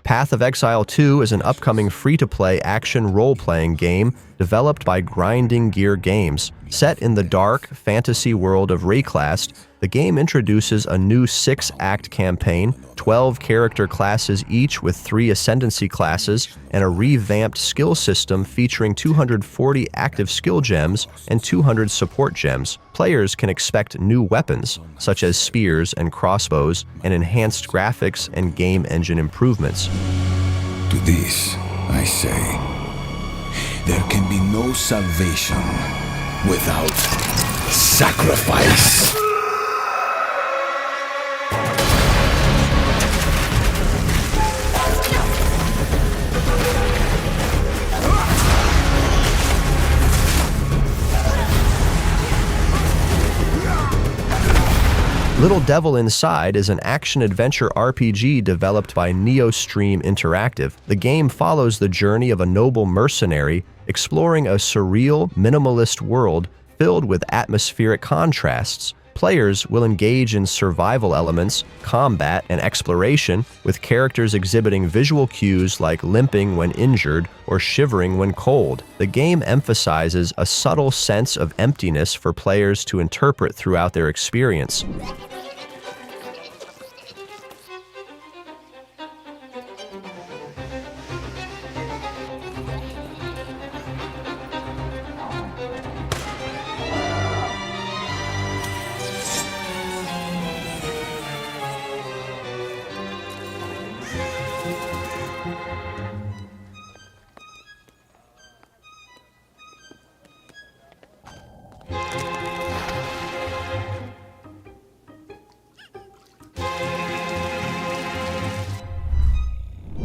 Path of Exile 2 is an upcoming free-to-play action role-playing game developed by Grinding Gear Games. Set in the dark fantasy world of Rayclast, the game introduces a new 6-act campaign, 12 character classes each with 3 ascendancy classes, and a revamped skill system featuring 240 active skill gems and 200 support gems. Players can expect new weapons, such as spears and crossbows, and enhanced graphics and game engine improvements. To this, I say, there can be no salvation without sacrifice. Little Devil Inside is an action-adventure RPG developed by NeoStream Interactive. The game follows the journey of a noble mercenary exploring a surreal, minimalist world filled with atmospheric contrasts. Players will engage in survival elements, combat, and exploration, with characters exhibiting visual cues like limping when injured or shivering when cold. The game emphasizes a subtle sense of emptiness for players to interpret throughout their experience.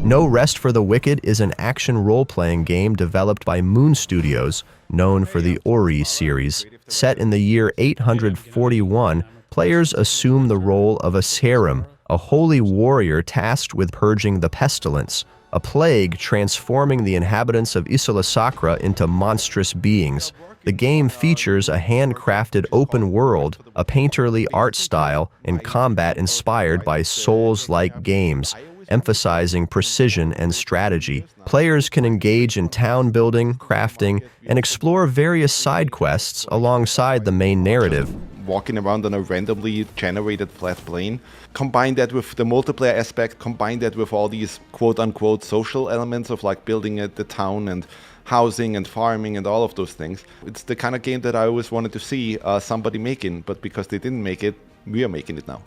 No Rest for the Wicked is an action role-playing game developed by Moon Studios, known for the Ori series. Set in the year 841, players assume the role of a Serum, a holy warrior tasked with purging the pestilence, a plague transforming the inhabitants of Isla Sacra into monstrous beings. The game features a handcrafted open world, a painterly art style, and combat inspired by Souls-like games, emphasizing precision and strategy. Players can engage in town building, crafting, and explore various side quests alongside the main narrative. Walking around on a randomly generated flat plane, combine that with the multiplayer aspect, combine that with all these quote-unquote social elements of like building the town and housing and farming and all of those things. It's the kind of game that I always wanted to see somebody making, but because they didn't make it, we are making it now.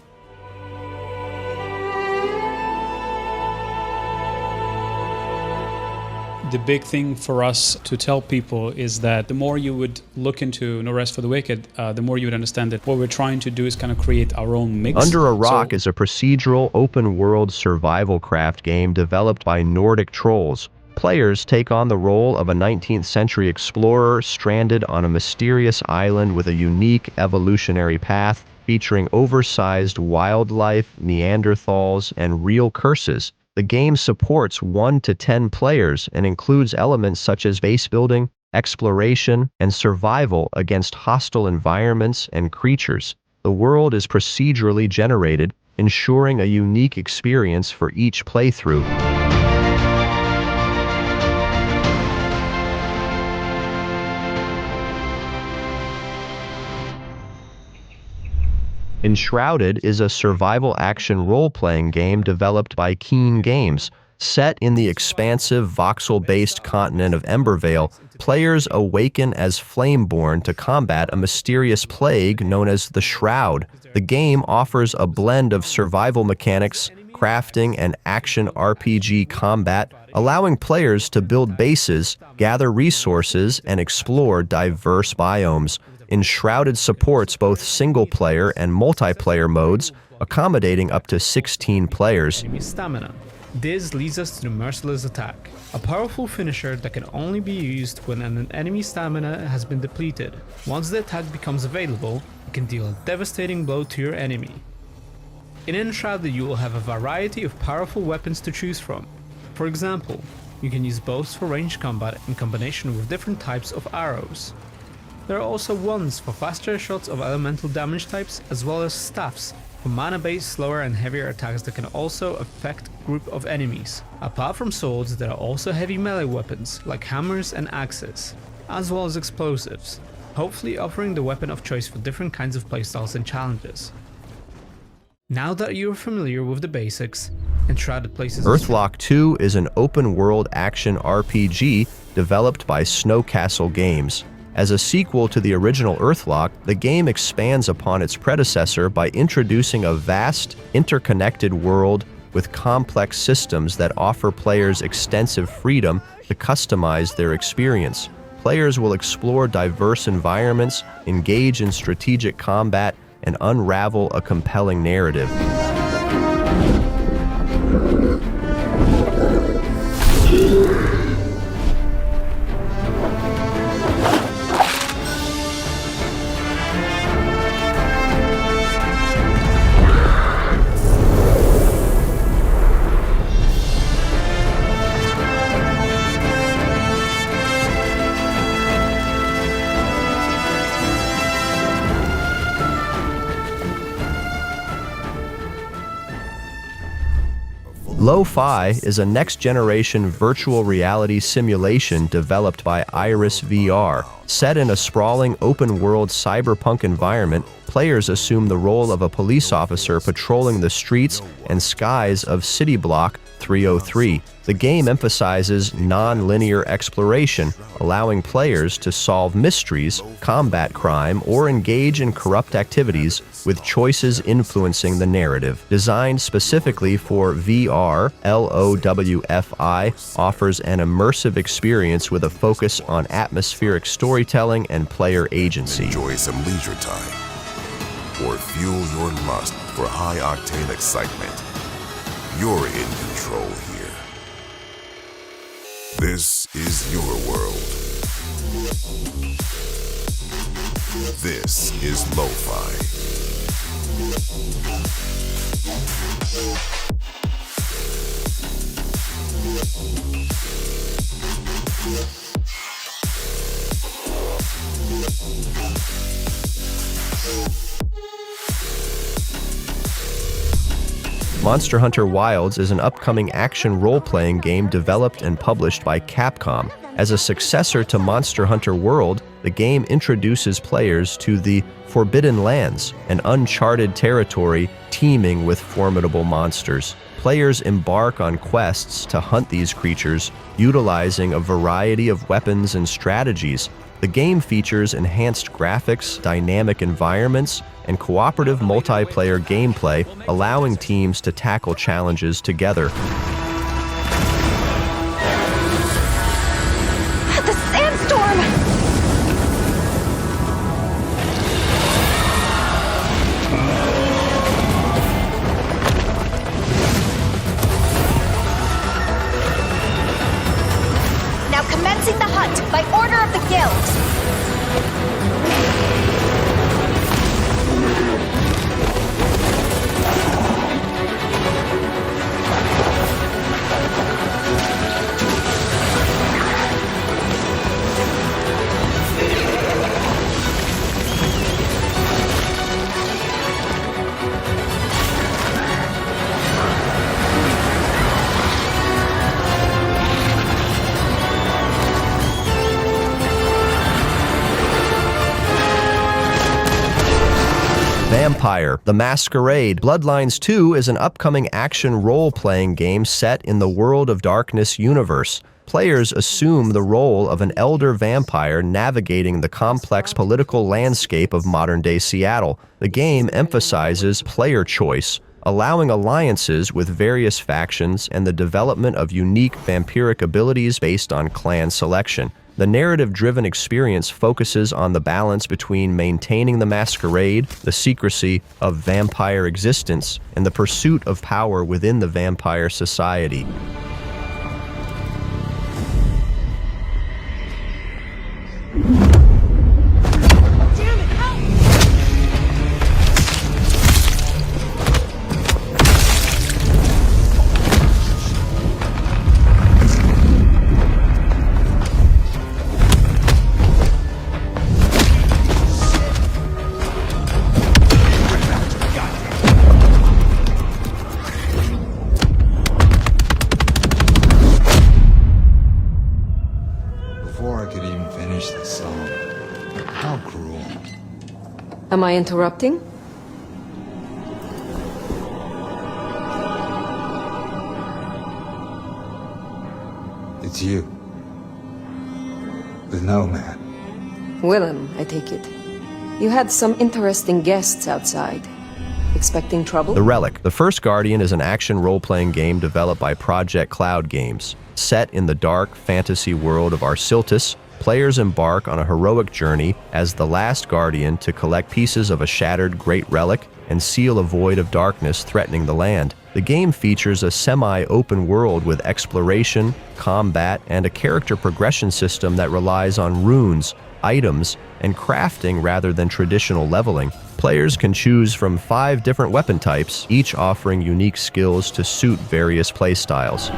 The big thing for us to tell people is that the more you would look into No Rest for the Wicked, the more you would understand that what we're trying to do is kind of create our own mix. Under a Rock is a procedural, open-world survival craft game developed by Nordic Trolls. Players take on the role of a 19th-century explorer stranded on a mysterious island with a unique evolutionary path featuring oversized wildlife, Neanderthals, and real curses. The game supports 1 to 10 players and includes elements such as base building, exploration, and survival against hostile environments and creatures. The world is procedurally generated, ensuring a unique experience for each playthrough. Enshrouded is a survival action role-playing game developed by Keen Games. Set in the expansive voxel-based continent of Embervale, players awaken as Flameborn to combat a mysterious plague known as the Shroud. The game offers a blend of survival mechanics, crafting, and action RPG combat, allowing players to build bases, gather resources, and explore diverse biomes. Enshrouded supports both single-player and multiplayer modes, accommodating up to 16 players. Stamina. This leads us to the Merciless Attack, a powerful finisher that can only be used when an enemy's stamina has been depleted. Once the attack becomes available, it can deal a devastating blow to your enemy. In Enshrouded, you will have a variety of powerful weapons to choose from. For example, you can use bows for ranged combat in combination with different types of arrows. There are also wands for faster shots of elemental damage types, as well as staffs for mana-based, slower and heavier attacks that can also affect group of enemies. Apart from swords, there are also heavy melee weapons like hammers and axes, as well as explosives, hopefully offering the weapon of choice for different kinds of playstyles and challenges. Now that you're familiar with the basics, Enshrouded places Earthlock 2 is an open-world action RPG developed by Snowcastle Games. As a sequel to the original Earthlock, the game expands upon its predecessor by introducing a vast, interconnected world with complex systems that offer players extensive freedom to customize their experience. Players will explore diverse environments, engage in strategic combat, and unravel a compelling narrative. Lo-Fi is a next-generation virtual reality simulation developed by Iris VR. Set in a sprawling, open-world cyberpunk environment, players assume the role of a police officer patrolling the streets and skies of City Block 303. The game emphasizes non-linear exploration, allowing players to solve mysteries, combat crime, or engage in corrupt activities with choices influencing the narrative. Designed specifically for VR, LOWFI offers an immersive experience with a focus on atmospheric storytelling and player agency. Enjoy some leisure time, or fuel your lust for high-octane excitement. You're in control here. This is your world. This is Lo-Fi. Monster Hunter Wilds is an upcoming action role-playing game developed and published by Capcom. As a successor to Monster Hunter World, the game introduces players to the Forbidden Lands, an uncharted territory teeming with formidable monsters. Players embark on quests to hunt these creatures, utilizing a variety of weapons and strategies. The game features enhanced graphics, dynamic environments, and cooperative multiplayer gameplay, allowing teams to tackle challenges together. The sandstorm! Now commencing the hunt by order of the guild. Vampire: The Masquerade. Bloodlines 2 is an upcoming action role-playing game set in the World of Darkness universe. Players assume the role of an elder vampire navigating the complex political landscape of modern-day Seattle. The game emphasizes player choice, allowing alliances with various factions and the development of unique vampiric abilities based on clan selection. The narrative-driven experience focuses on the balance between maintaining the masquerade, the secrecy of vampire existence, and the pursuit of power within the vampire society. Am I interrupting? It's you. The Nomad. Willem, I take it. You had some interesting guests outside. Expecting trouble? The Relic. The First Guardian is an action role-playing game developed by Project Cloud Games. Set in the dark fantasy world of Arsiltis, players embark on a heroic journey as the last Guardian to collect pieces of a shattered great relic and seal a void of darkness threatening the land. The game features a semi-open world with exploration, combat, and a character progression system that relies on runes, items, and crafting rather than traditional leveling. Players can choose from 5 different weapon types, each offering unique skills to suit various playstyles.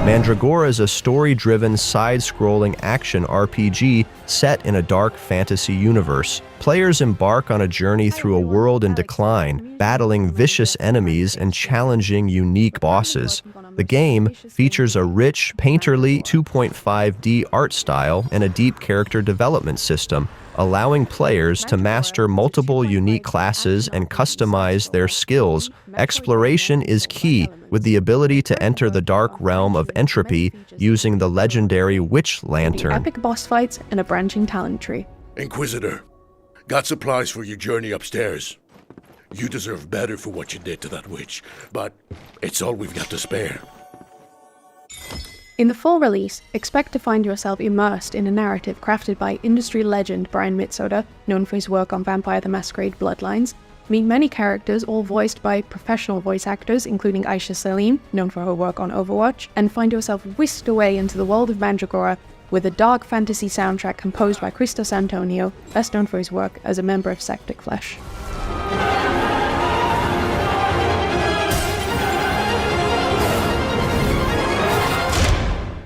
Mandragora is a story-driven, side-scrolling action RPG set in a dark fantasy universe. Players embark on a journey through a world in decline, battling vicious enemies and challenging unique bosses. The game features a rich, painterly 2.5D art style and a deep character development system, allowing players to master multiple unique classes and customize their skills. Exploration is key, with the ability to enter the dark realm of entropy using the legendary Witch Lantern. Epic boss fights and a branching talent tree. Inquisitor, got supplies for your journey upstairs. You deserve better for what you did to that witch, but it's all we've got to spare. In the full release, expect to find yourself immersed in a narrative crafted by industry legend Brian Mitsoda, known for his work on Vampire the Masquerade Bloodlines. Meet many characters, all voiced by professional voice actors, including Aisha Salim, known for her work on Overwatch, and find yourself whisked away into the world of Mandragora with a dark fantasy soundtrack composed by Christos Antonio, best known for his work as a member of Septic Flesh.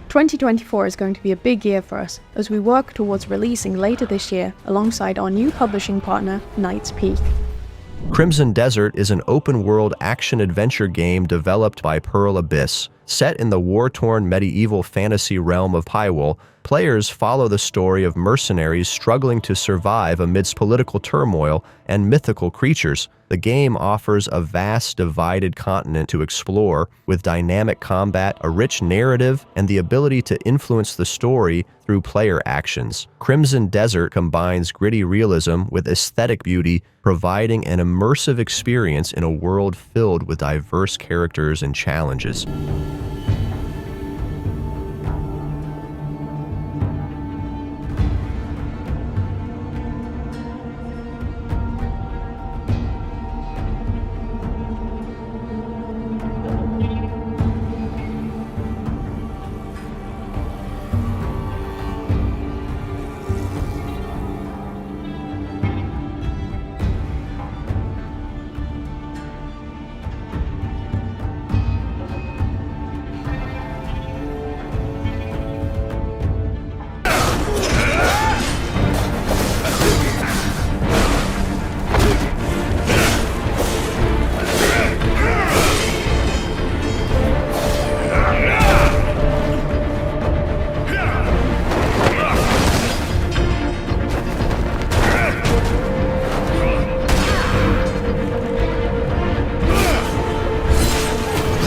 "2024 is going to be a big year for us as we work towards releasing later this year alongside our new publishing partner, Knight's Peak. Crimson Desert is an open-world action-adventure game developed by Pearl Abyss. Set in the war-torn medieval fantasy realm of Hyrule, players follow the story of mercenaries struggling to survive amidst political turmoil and mythical creatures. The game offers a vast, divided continent to explore, with dynamic combat, a rich narrative, and the ability to influence the story through player actions. Crimson Desert combines gritty realism with aesthetic beauty, providing an immersive experience in a world filled with diverse characters and challenges.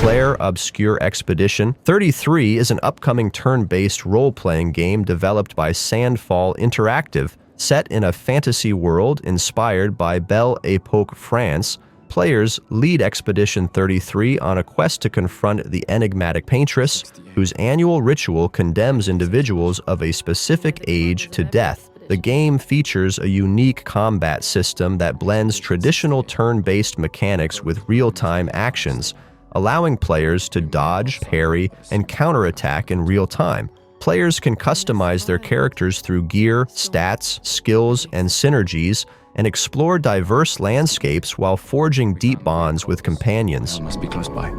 Clair Obscur Expedition 33 is an upcoming turn-based role-playing game developed by Sandfall Interactive. Set in a fantasy world inspired by Belle Époque France, Players lead Expedition 33 on a quest to confront the enigmatic Paintress, whose annual ritual condemns individuals of a specific age to death. The game features a unique combat system that blends traditional turn-based mechanics with real-time actions, allowing players to dodge, parry, and counterattack in real time. Players can customize their characters through gear, stats, skills, and synergies, and explore diverse landscapes while forging deep bonds with companions. Must be close by.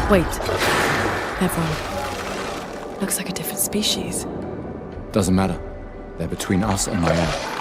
Wait. Everyone. Looks like a different species. Doesn't matter. They're between us and Maya.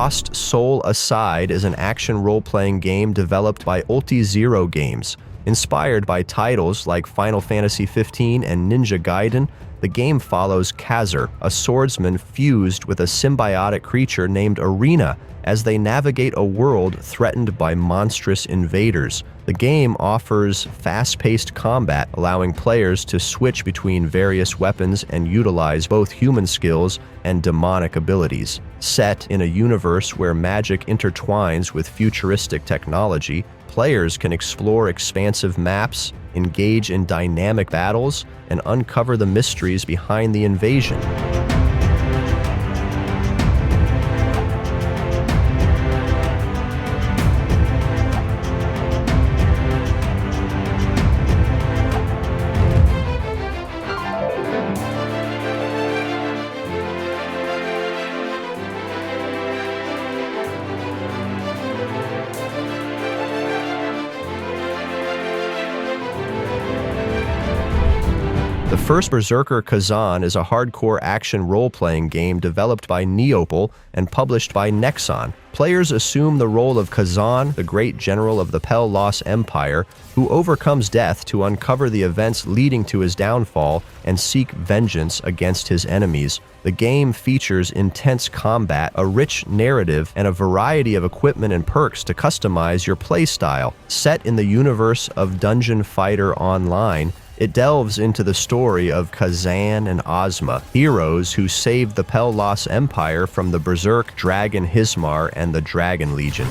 Lost Soul Aside is an action role-playing game developed by Ulti-Zero Games. Inspired by titles like Final Fantasy XV and Ninja Gaiden, the game follows Khazan, a swordsman fused with a symbiotic creature named Arena, as they navigate a world threatened by monstrous invaders. The game offers fast-paced combat, allowing players to switch between various weapons and utilize both human skills and demonic abilities. Set in a universe where magic intertwines with futuristic technology, players can explore expansive maps, engage in dynamic battles, and uncover the mysteries behind the invasion. The first Berserker Khazan is a hardcore action role-playing game developed by Neopal and published by Nexon. Players assume the role of Khazan, the great general of the Pel Loss Empire, who overcomes death to uncover the events leading to his downfall and seek vengeance against his enemies. The game features intense combat, a rich narrative, and a variety of equipment and perks to customize your playstyle. Set in the universe of Dungeon Fighter Online, it delves into the story of Khazan and Ozma, heroes who saved the Pel Loss Empire from the Berserk Dragon Hismar and the Dragon Legion.